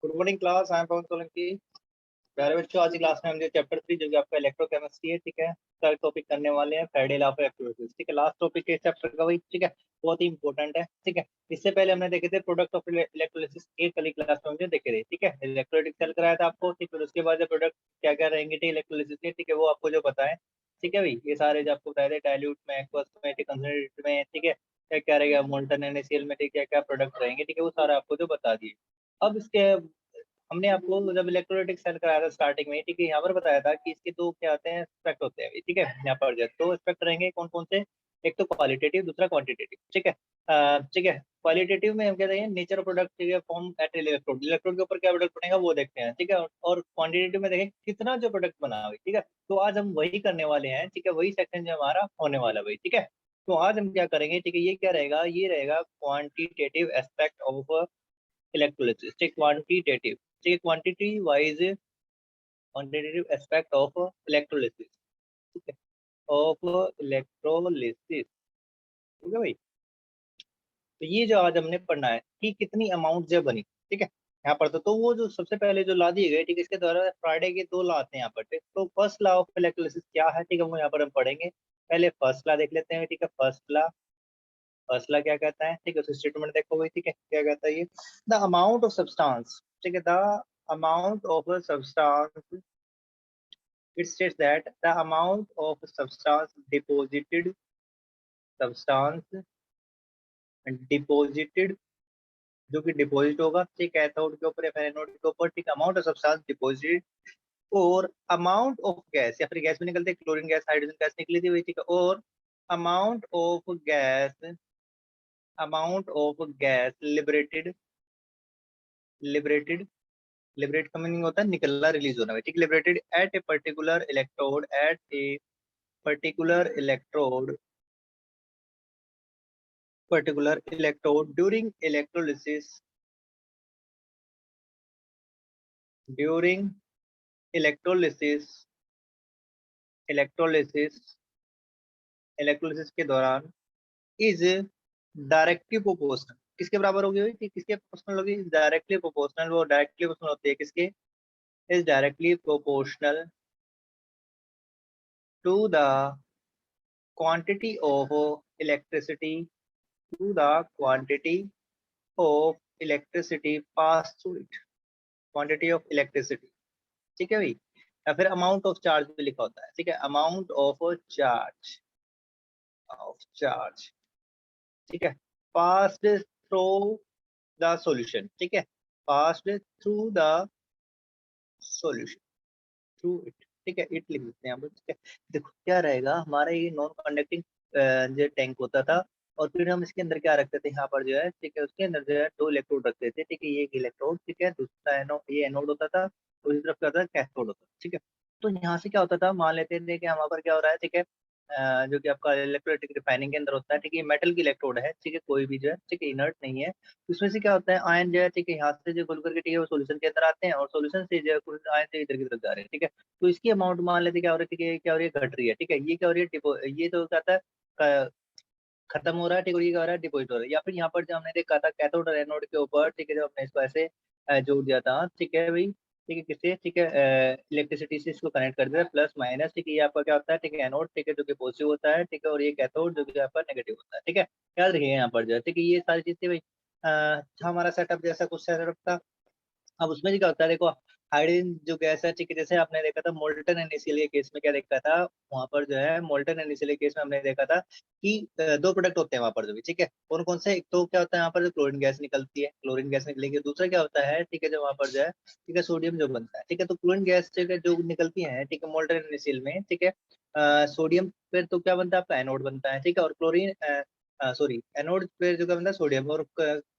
Good morning class, I am Pavan Solanki. प्यारे बच्चों, आज की क्लास में हम जो चैप्टर 3 जो कि आपका इलेक्ट्रोकेमिस्ट्री है, ठीक है, उसका टॉपिक करने वाले हैं फैराडे लॉ ऑफ इलेक्ट्रोलिसिस। ठीक है, लास्ट टॉपिक है चैप्टर का वही, ठीक है, बहुत ही इंपॉर्टेंट है। ठीक है, इससे पहले हमने देखे थे प्रोडक्ट ऑफ इलेक्ट्रोलिसिस के, कल क्लास में हमने देखे थे। ठीक है, इलेक्ट्रोलाइटिक सेल कराया था आपको, ठीक है, उसके बाद जो प्रोडक्ट क्या क्या रहेंगे ठीक इलेक्ट्रोलिसिस के, ठीक है, वो आपको जो बताएं। ठीक है भाई, ये सारे जो आपको बताए थे, डाइल्यूट में, एक्वस में, कंसंट्रेटेड में, ठीक है, क्या क्या रहेगा, मोल्टन NaCl में, ठीक है, क्या प्रोडक्ट रहेंगे, ठीक है, वो सारा आपको जो बता दिए। अब इसके हमने आपको जब इलेक्ट्रोलाइटिक सेल कराया था स्टार्टिंग में, ठीक है, यहाँ पर बताया था कि इसके दो क्या होते हैं, एस्पेक्ट होते हैं। ठीक है, यहाँ पर जो दो एस्पेक्ट रहेंगे कौन कौन से, एक तो क्वालिटेटिव, दूसरा क्वांटिटेटिव। ठीक है, ठीक है, क्वालिटेटिव में हम कहते हैं नेचर ऑफ प्रोडक्ट, ठीक है, फॉर्म एट इलेक्ट्रोड, इलेक्ट्रोड के ऊपर क्या प्रोडक्ट बनेगा वो देखते हैं। ठीक है, और क्वांटिटेटिव में देखें कितना जो प्रोडक्ट बना हुआ है। ठीक है, तो आज हम वही करने वाले हैं। ठीक है, वही सेक्शन जो हमारा होने वाला है भाई। ठीक है, तो आज हम क्या करेंगे, ठीक है, ये क्या रहेगा, ये रहेगा क्वांटिटेटिव एस्पेक्ट ऑफ इलेक्ट्रोलिसिस। ठीक, क्वांटिटेटिव, ठीक है, क्वांटिटेटिव एस्पेक्ट ऑफ इलेक्ट्रोलिसिस। ठीक है, ऑफ इलेक्ट्रोलिसिस। ठीक है भाई, तो ये जो आज हमने पढ़ना है कि कितनी अमाउंट जब बनी। ठीक है, यहाँ पर तो वो जो सबसे पहले जो ला दिए गए, ठीक है, इसके द्वारा फ्राइडे के दो ला आते हैं यहाँ पर। ठीक, तो फर्स्ट लॉ ऑफ इलेक्ट्रोलिसिस क्या है, ठीक है, वो यहाँ पर हम पढ़ेंगे। पहले फर्स्ट लॉ देख लेते हैं। ठीक है, फर्स्ट लॉ क्या कहता है, ठीक है, उस स्टेटमेंट देखो भाई। ठीक है, क्या कहता है ये, द अमाउंट ऑफ सब्सटेंस, ठीक है, the amount of a substance, it states that the amount of substance deposited जो कि डिपॉजिट होगा, ठीक, कैथोड के ऊपर या फिर एनोड के ऊपर, ठीक, अमाउंट ऑफ सब्सटेंस डिपॉजिट, और अमाउंट ऑफ गैस, या फिर गैस भी निकलते, क्लोरीन गैस, हाइड्रोजन गैस निकली थी वही। ठीक है, और amount of gas liberated, liberated liberate का मीनिंग होता है निकलना, रिलीज होना। ठीक, liberated at a particular electrode, at a particular electrode during electrolysis electrolysis electrolysis के दौरान इज डायरेक्टली प्रोपोर्शनल, किसके बराबर होगी भाई, किसके प्रोपोर्शनल होगी, डायरेक्टली प्रोपोर्शनल। वो डायरेक्टली प्रोपोर्शनल होती है किसके, is directly proportional to the quantity of electricity, to the quantity of electricity pass through it, quantity of electricity. ठीक है भाई, या फिर अमाउंट ऑफ चार्ज भी लिखा होता है। ठीक है, अमाउंट ऑफ चार्ज, ठीक है, पास्ड थ्रू द सॉल्यूशन। ठीक है, passed through the solution, through it. ठीक है, इट लिख देते हैं हम। ठीक है, देखो क्या रहेगा, हमारा ये नॉन कंडक्टिंग जो टैंक होता था, और फिर हम इसके अंदर क्या रखते थे, यहाँ पर जो है, ठीक है, उसके अंदर जो है दो इलेक्ट्रोड रखते थे। ठीक है, ये एक इलेक्ट्रोड, ठीक है, दूसरा ये एनोड होता था, दूसरी तरफ क्या होता था, कैथोड होता था। ठीक है, तो यहाँ से क्या होता था, मान लेते थे कि हमारे पर क्या हो रहा है, ठीक है, जो कि आपका इलेक्ट्रोलाइटिक रिफाइनिंग के अंदर होता है। ठीक है, ये मेटल की इलेक्ट्रोड है, ठीक है, कोई भी जो है, ठीक है, इनर्ट नहीं है। उसमें से क्या होता है, आयन जो है, ठीक है, यहाँ से जो खुल करके, ठीक है, वो सोल्यूशन के अंदर आते हैं, और सोल्यूशन से जो है कुछ आयन से इधर की तरफ जा रहे हैं। ठीक है, तो इसकी अमाउंट मान लेते क्या हो रही है, ठीक है, क्या हो रही है, घट रही है। ठीक है, ये क्या हो रही है, ये तो कहता है खत्म हो रहा है। ठीक है, और ये क्या हो रहा है, डिपोजिट हो रहा है। या फिर यहाँ पर जो हमने देखा था कैथोड और एनोड के ऊपर, ठीक है, जो हमने इसको ऐसे जोड़ दिया था। ठीक है भाई, ठीक है, किससे, ठीक है, इलेक्ट्रिसिटी से इसको कनेक्ट कर दिया, प्लस माइनस। ठीक है, ये आपका क्या होता है, ठीक है, एनोड, ठीक है, जो कि पॉजिटिव होता है। ठीक है, और ये कैथोड जो कि आपका नेगेटिव होता है। ठीक है, याद रखिए यहाँ पर जो है, ठीक है, ये सारी चीजें भाई हमारा सेटअप जैसा कुछ सेटअप था। अब उसमें क्या होता है, देखो, हाइड्रोजन जो गैस है, ठीक है, जैसे आपने देखा था मोल्टन NaCl के केस में, क्या देखा था वहां पर जो है, मोल्टन NaCl के केस में हमने देखा था कि दो प्रोडक्ट होते हैं वहां पर जो भी। ठीक है, कौन कौन से, एक तो क्या होता है यहाँ पर जो क्लोरीन गैस निकलती है, क्लोरीन गैस निकलेगी। दूसरा क्या होता है, ठीक है, जो वहां पर जो है, ठीक है, सोडियम जो बनता है। ठीक है, तो क्लोरीन गैस जो निकलती है, ठीक है, मोल्टन NaCl में, ठीक है, सोडियम फिर तो क्या बनता है, आपका एनोड बनता है। ठीक है, और क्लोरीन सॉरी, एनोड फिर जो क्या बनता है, सोडियम, और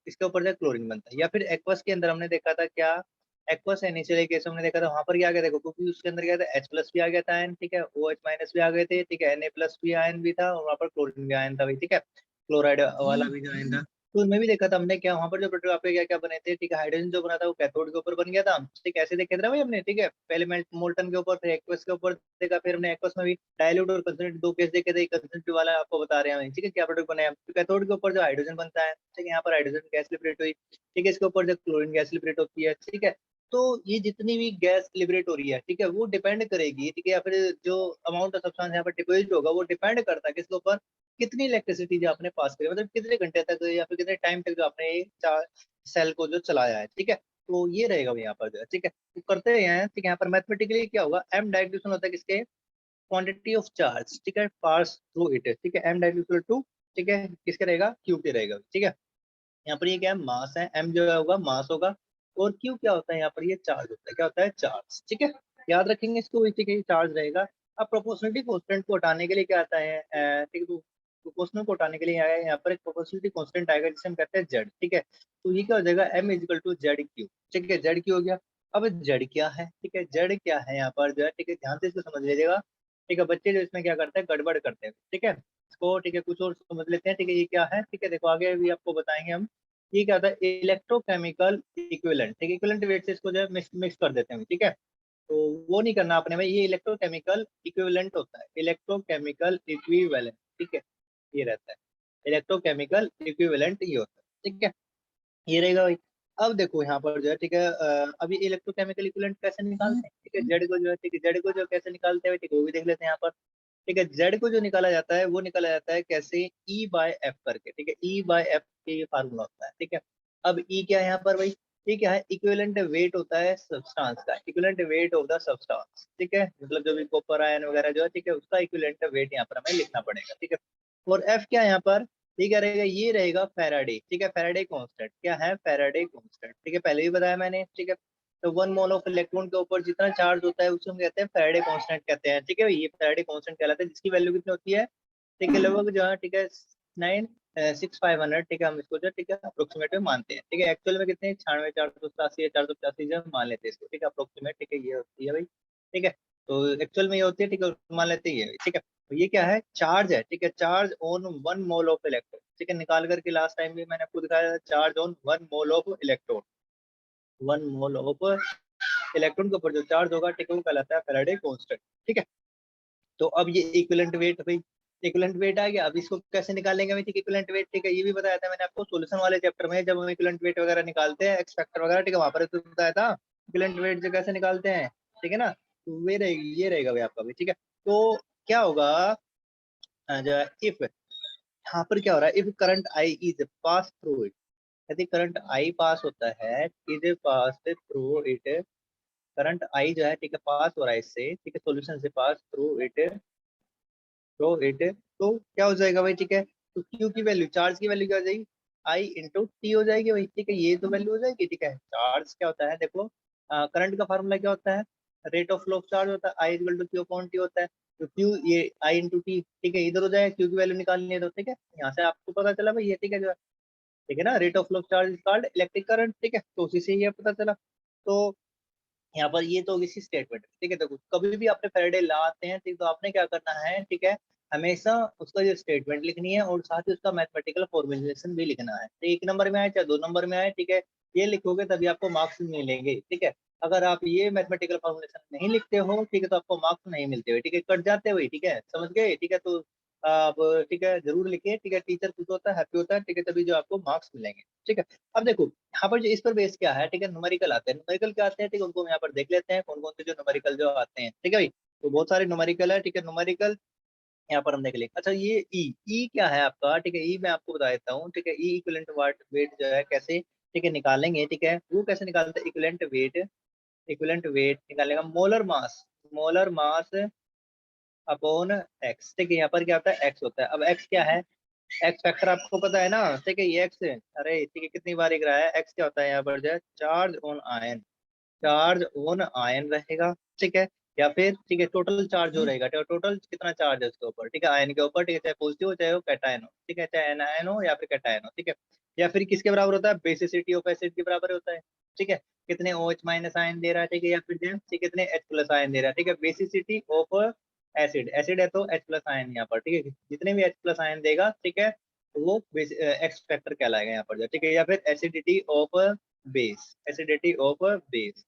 इसके ऊपर जो क्लोरीन बनता है। या फिर एक्वस के अंदर हमने देखा था क्या, एक्वस NaCl केस हमने देखा था, वहां पर क्या आ गया, देखो, क्योंकि उसके अंदर क्या था, H+ भी आ गया था आयन। ठीक है, OH- भी आ गए थे। ठीक है, Na+ भी आयन भी था, और वहां पर क्लोरीन भी आयन था भाई। ठीक है, क्लोराइड वाला भी जो आयन था, स्कूल में भी देखा था हमने, क्या वहां पर जो प्रोडक्ट आपके क्या क्या बने थे, ठीक है, हाइड्रोजन जो बना था वो कैथोड के ऊपर बन गया था, ठीक है, ऐसे देखे थे ना भाई हमने, ठीक है, पहले मोल्टन के ऊपर, फिर एक्वस के ऊपर देखा, फिर हमने एक्वस में भी डायल्यूट और कंसंट्रेट दो केस देखे थे, कंसंट्रेट वाला आपको बता रहे हैं, ठीक है, क्या प्रोडक्ट बने हैं, तो कैथोड के ऊपर जो हाइड्रोजन बनता है, ठीक है, यहाँ पर हाइड्रोजन गैस लिबरेट हुई, ठीक है, इसके ऊपर जो क्लोरीन गैस लिबरेट होती है, ठीक है, तो ये जितनी भी गैस लिबरेट हो रही है, ठीक है, वो डिपेंड करेगी, ठीक है, या फिर जो अमाउंट ऑफ सब्सटेंस यहाँ पर डिपोजिट होगा वो डिपेंड करता है किसके ऊपर, कितनी इलेक्ट्रिसिटी जो आपने पास करी, मतलब कितने घंटे तक या फिर कितने टाइम तक जो आपने सेल को जो चलाया है, ठीक है, तो ये रहेगा यहाँ पर जो है, ठीक है, तो करते हैं, ठीक है, यहाँ पर मैथमेटिकली क्या होगा, एम डायरेक्ट होता है किसके, क्वांटिटी ऑफ चार्ज, ठीक है, पास थ्रू इट, ठीक है, एम डायरेक्ट टू, ठीक है, किसके रहेगा, क्यू के रहेगा, ठीक है, यहाँ पर ये क्या है, मास है, एम जो है होगा मास होगा, और क्यू क्या होता है, यहाँ पर ये चार्ज होता है, क्या होता है, चार्ज, ठीक है, याद रखेंगे इसको, ठीक है, चार्ज रहेगा। अब प्रोपोर्शनलिटी कांस्टेंट को हटाने के लिए क्या आता है, ठीक है, तो प्रोपोर्शनल को हटाने के लिए आया है, यहाँ पर एक प्रोपोर्शनलिटी कांस्टेंट आएगा जिसे हम कहते हैं जेड, ठीक है, तो ये क्या हो जाएगा, M is equal to Z Q, ठीक है, जेड क्यू हो गया। अब जेड क्या है, ठीक है, जेड क्या है यहाँ पर जो है, ठीक है, ध्यान से इसको समझ लीजिएगा, ठीक है, बच्चे जो इसमें क्या करते हैं, गड़बड़ करते हैं, ठीक है, इसको, ठीक है, कुछ और समझ लेते हैं, ठीक है, ये क्या है, ठीक है, देखो आगे भी आपको बताएंगे हम, ये क्या होता है, इलेक्ट्रोकेमिकल इक्विवेलेंट, ठीक है, इक्विवेलेंट वेट से इसको जो है मिक्स कर देते हैं, ठीक है, तो वो नहीं करना आपने भाई, ये इलेक्ट्रोकेमिकल इक्विवेलेंट होता है, इलेक्ट्रोकेमिकल इक्विवेलेंट, ठीक है, ये रहता है इलेक्ट्रोकेमिकल इक्विवेलेंट, ये होता है, ठीक है, ये रहेगा भाई। अब देखो यहाँ पर जो है, ठीक है, अभी इलेक्ट्रोकेमिकल इक्विवेलेंट कैसे निकालते हैं, ठीक है, जेड को जो है, ठीक है, जेड को जो कैसे निकालते हैं, ठीक है, वो भी देख लेते हैं यहाँ पर, ठीक है, जेड को जो निकाला जाता है वो निकाला जाता है कैसे, ई बाय एफ करके, ठीक है, ई बाय एफ के ये फार्मूला होता है, ठीक है, अब ई क्या है यहाँ पर भाई, ठीक है, इक्विवेलेंट वेट होता है सब्सटेंस का, equivalent weight of the substance, ठीक है, मतलब जो भी कॉपर आयन वगैरह जो है, ठीक है, उसका इक्विवेलेंट वेट यहाँ पर हमें लिखना पड़ेगा, ठीक है, और एफ क्या है यहाँ पर, ठीक है, रहेगा, ये रहेगा फैराडे, ठीक है, फैराडे कांस्टेंट, क्या है, फैराडे कांस्टेंट, ठीक है, पहले भी बताया मैंने, ठीक है, तो 1 मोल ऑफ इलेक्ट्रॉन के ऊपर जितना चार्ज होता है उसे हम कहते हैं फैराडे कांस्टेंट कहते हैं, ठीक है, ये फैराडे कांस्टेंट कहलाता है, जिसकी वैल्यू कितनी होती है, ठीक है, लगभग जो है, ठीक है, 96500, ठीक है, हम इसको जो, ठीक है, अप्रोक्सीमेट में मानते हैं, ठीक है, एक्चुअल में कितने 96 487 या 485 जो मान लेते हैं इसको, ठीक है, अप्रोक्सीमेट, ठीक है, ये होती है भाई, ठीक है, तो एक्चुअल में ये होती है, ठीक है, मान लेते हैं ये, ठीक है, तो ये क्या है, चार्ज है, ठीक है, charge on 1 mole of electron, ठीक है, निकाल करके लास्ट टाइम भी मैंने आपको दिखाया, charge on 1 mole of electron, 1 mole of electron के ऊपर जो चार्ज होगा, ठीक है, वो कहलाता है फैराडे कांस्टेंट, ठीक है, तो अब ये इक्विवेलेंट वेट भाई, इक्विवेलेंट वेट आ गया, अब इसको कैसे निकालेंगे भाई, ठीक है, इक्विवेलेंट वेट, ठीक है, ये भी बताया था मैंने आपको सॉल्यूशन वाले चैप्टर में, जब हम इक्विवेलेंट वेट वगैरह निकालते हैं, एक्स फैक्टर वगैरह, ठीक है, वहां पर तो बताया था इक्विवेलेंट वेट जो कैसे निकालते हैं, ठीक है ना, तो वे रहेगी, ये रहेगा भाई आपका भी, ठीक है, तो क्या होगा, जो इफ यहाँ पर क्या हो रहा है, if current I is pass through it, यदि करंट आई पास होता है, is pass through it, current I जो है, ठीक है, पास हो रहा है इससे, ठीक है, सॉल्यूशन से पास थ्रू इट, तो क्या हो जाएगा भाई, ठीक है, तो क्यू की वैल्यू, चार्ज की वैल्यू क्या हो जाएगी, आई इंटू टी हो जाएगी भाई, ठीक है, ये तो वैल्यू हो जाएगी, ठीक है, चार्ज क्या होता है देखो, करंट का फार्मूला क्या होता है, rate of flow of charge होता है, I equal to Q upon T होता है, तो क्यू ये आई इंटू टी, ठीक है, इधर हो जाएगा, क्यू की वैल्यू निकालनी है तो, ठीक है, यहाँ से आपको पता चला भाई ये, ठीक है, जो ठीक है ना, rate of flow of charge is called electric current, ठीक है, तो उसी से ये पता चला, तो यहाँ पर ये तो होगी सी स्टेटमेंट, ठीक है, देखो कभी भी आपने फैराडे लॉ आते हैं, ठीक, तो आपने क्या करना है, ठीक है, हमेशा उसका जो स्टेटमेंट लिखनी है और साथ ही उसका मैथमेटिकल फॉर्मुलेशन भी लिखना है, तो 1 नंबर में आए चाहे 2 नंबर में आए, ठीक है, ये लिखोगे तभी आपको मार्क्स मिलेंगे, ठीक है, अगर आप ये मैथमेटिकल फॉर्मुलेशन नहीं लिखते हो, ठीक है, तो आपको मार्क्स नहीं मिलते हुए, ठीक है, कट जाते हुए, ठीक है, समझ गए, ठीक है, तो आप, ठीक है, जरूर लिखिए, ठीक है, टीचर खुश होता है, हैप्पी होता है, ठीक है, तभी जो आपको मार्क्स मिलेंगे, ठीक है, अब देखो यहाँ पर जो इस पर बेस क्या है, ठीक है, न्यूमेरिकल आते हैं, न्यूमेरिकल क्या आते हैं, ठीक है, उनको हम यहाँ पर देख लेते हैं कौन कौन से जो न्यूमेरिकल जो आते हैं, ठीक है भाई, तो बहुत सारे न्यूमेरिकल है, ठीक है, न्यूमेरिकल यहाँ पर हम देख लेंगे, अच्छा ये ई क्या है आपका, ठीक है, ई मैं आपको बता देता हूँ, ठीक है, ई इक्विवेलेंट वाट वेट जो है कैसे, ठीक है, निकालेंगे, ठीक है, वो कैसे निकालते हैं, इक्विवेलेंट वेट निकालने का, मोलर मास अपॉन एक्स, ठीक है, यहाँ पर क्या होता है, एक्स होता है, अब एक्स क्या है, एक्स फैक्टर आपको पता है ना, ठीक है, ये एक्स, अरे ठीक है, कितनी बार लिख रहा है, एक्स क्या होता है यहाँ पर जो है, चार्ज ऑन आयन रहेगा, ठीक है, या फिर ठीक है टोटल चार्ज जो रहेगा, टोटल कितना चार्ज है उसके ऊपर, ठीक है, आयन के ऊपर, ठीक है, चाहे पॉजिटिव हो चाहे वो कैटायन हो, ठीक है, चाहे एनायन हो या फिर कैटायन हो, ठीक है, या फिर किसके बराबर होता है, बेसिसिटी ऑफ एसिड के बराबर होता है, ठीक है, कितने OH माइनस आयन दे रहा है, ठीक है, या फिर जो ठीक कितने H प्लस आयन दे रहा है, ठीक है, बेसिसिटी ऑफ एसिड, एसिड है तो H प्लस आयन यहाँ पर, ठीक है, जितने भी H प्लस आयन देगा, ठीक है, वो एक्स फैक्टर कहलाएगा यहाँ पर जो, ठीक है। या फिर acidity of base, acidity of base,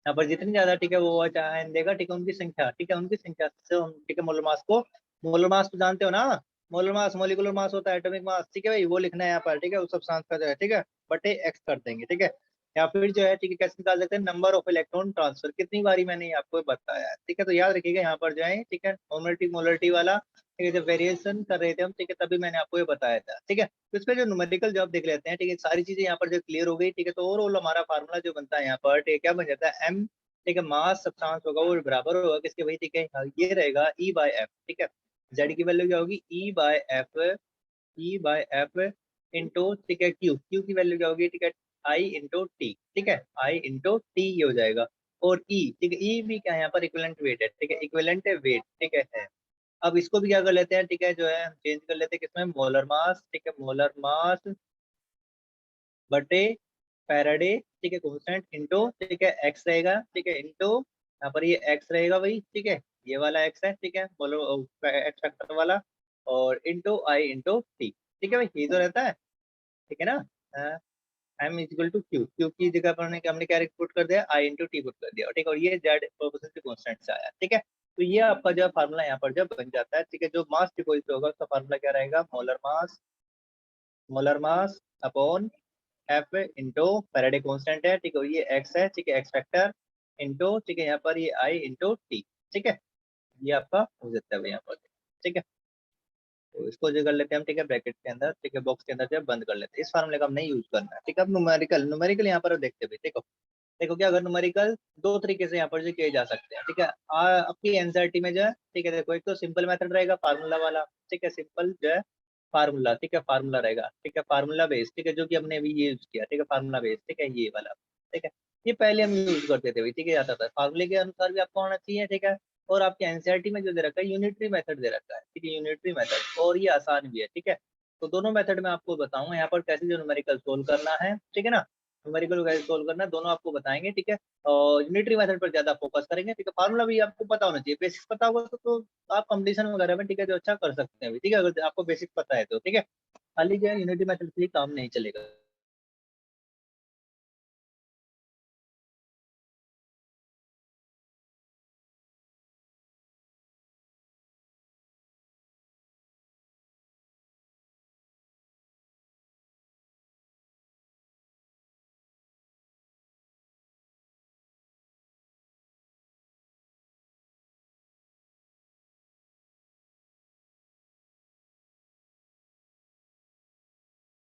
यहाँ पर जितनी ज्यादा, ठीक है, वो आयन देगा, ठीक है, उनकी संख्या, ठीक है, उनकी संख्या से हम, ठीक है, मोलर मास को, मोलर मास तो जानते हो ना, मोलर मास मोलिकुलर मास होता है, एटॉमिक मास, ठीक है भाई, वो लिखना है यहाँ पर, ठीक है, उस सब्सटेंस का जो है, ठीक है, बटे एक्स कर देंगे, ठीक है। या फिर जो है, ठीक है, कैसे निकाल सकते हैं, नंबर ऑफ इलेक्ट्रॉन ट्रांसफर, कितनी बारी मैंने आपको बताया है, ठीक है। तो याद रखिएगा यहाँ पर जो है, ठीक है, मोलरिटी मोलरिटी वाला, ठीक है, जब वेरिएशन कर रहे थे हम, ठीक है, तभी मैंने आपको ये बताया था, ठीक है। तो इस पे जो न्यूमेरिकल जॉब देख लेते हैं, ठीक है, सारी चीजें यहाँ पर जो क्लियर हो गई, ठीक है। तो ओवरऑल हमारा फार्मूला जो बनता है यहाँ पर, ठीक है, क्या बन जाता है, एम, ठीक है, मास सब्सटेंस होगा वो बराबर होगा किसके भाई, ठीक है, ये रहेगा ई बाय एफ, ठीक है। जेड की वैल्यू क्या होगी, ई बाय एफ, ई बाय एफ इंटू, ठीक है, क्यू, क्यू की वैल्यू क्या होगी, ठीक है, आई इंटू टी, ठीक है, आई इंटू टी ये हो जाएगा। और ई, ठीक है, ई भी क्या है यहाँ पर, इक्विवेलेंट वेट है, ठीक है, इक्विवेलेंट वेट, ठीक है। अब इसको भी क्या कर लेते हैं, ठीक है, जो है चेंज कर लेते हैं किसमें, मोलर मास, ठीक है, मोलर मास बटे फैराडे, ठीक है, कांस्टेंट इंटू, ठीक है, एक्स रहेगा, ठीक है, इंटू यहाँ पर ये एक्स रहेगा भाई, ठीक है, ये वाला एक्स है, ठीक है, बोलो एक्स फैक्टर वाला, और इंटू आई इंटू टी, ठीक है भाई, ये तो रहता है, ठीक है ना। M is equal to Q, Q की जगह पर हमने क्या पुट कर दिया, आई इंटू टी पुट कर दिया, ठीक है, और ये जेड प्रोपोर्शनल टू कांस्टेंट से आया, ठीक है। तो ये आपका जो फार्मूला यहाँ पर जब बन जाता है, ठीक है, जो मास डिपॉजिट होगा उसका फार्मूला क्या रहेगा, molar mass, molar mass upon F into Faraday constant है, ठीक है, ये एक्स है, ठीक है, एक्स फैक्टर इंटू, ठीक है, यहाँ पर ये आई इंटू टी, ठीक है, ये आपका हो जाता है भाई यहाँ पर, ठीक है। तो इसको जो कर लेते हैं हम, ठीक है, ब्रैकेट के अंदर, ठीक है, बॉक्स के अंदर जो बंद कर लेते हैं, इस फार्मूले का हम नहीं यूज करना है, ठीक है। अब न्यूमेरिकल, न्यूमेरिकल यहाँ पर देखते हैं, देखो देखो क्या, अगर न्यूमेरिकल दो तरीके से यहाँ पर जो किए जा सकते हैं, ठीक है, आपकी एनसीईआरटी में जो है, ठीक है, देखो एक तो सिंपल मेथड रहेगा फार्मूला वाला, ठीक है, सिंपल जो है फार्मूला, ठीक है, फार्मूला रहेगा, ठीक है, फार्मूला बेस, ठीक है, जो कि हमने अभी यूज किया, ठीक है, फार्मूला बेस, ठीक है, ये वाला, ठीक है, ये पहले हम यूज करते थे भाई, ठीक है, आता था फार्मूले के अनुसार भी आपको होना चाहिए, ठीक है। और आपके एनसीईआरटी में जो दे रखा है यूनिटरी मेथड दे रखा है, ठीक है, यूनिटरी मेथड, और ये आसान भी है, ठीक है। तो दोनों मेथड में आपको बताऊंगा यहाँ पर कैसे जो न्यूमेरिकल सोल्व करना है, ठीक है ना, न्यूमेरिकल कैसे सोल्व करना है, दोनों आपको बताएंगे, ठीक है। और यूनिटरी मेथड पर ज्यादा फोकस करेंगे, ठीक है, फार्मूला भी आपको पता होना चाहिए, बेसिक्स पता होगा तो आप कंपटीशन वगैरह में, ठीक है, जो अच्छा कर सकते हैं, ठीक है, अगर आपको बेसिक पता है तो, ठीक है। खाली जो है यूनिटरी मेथड से ही काम नहीं चलेगा।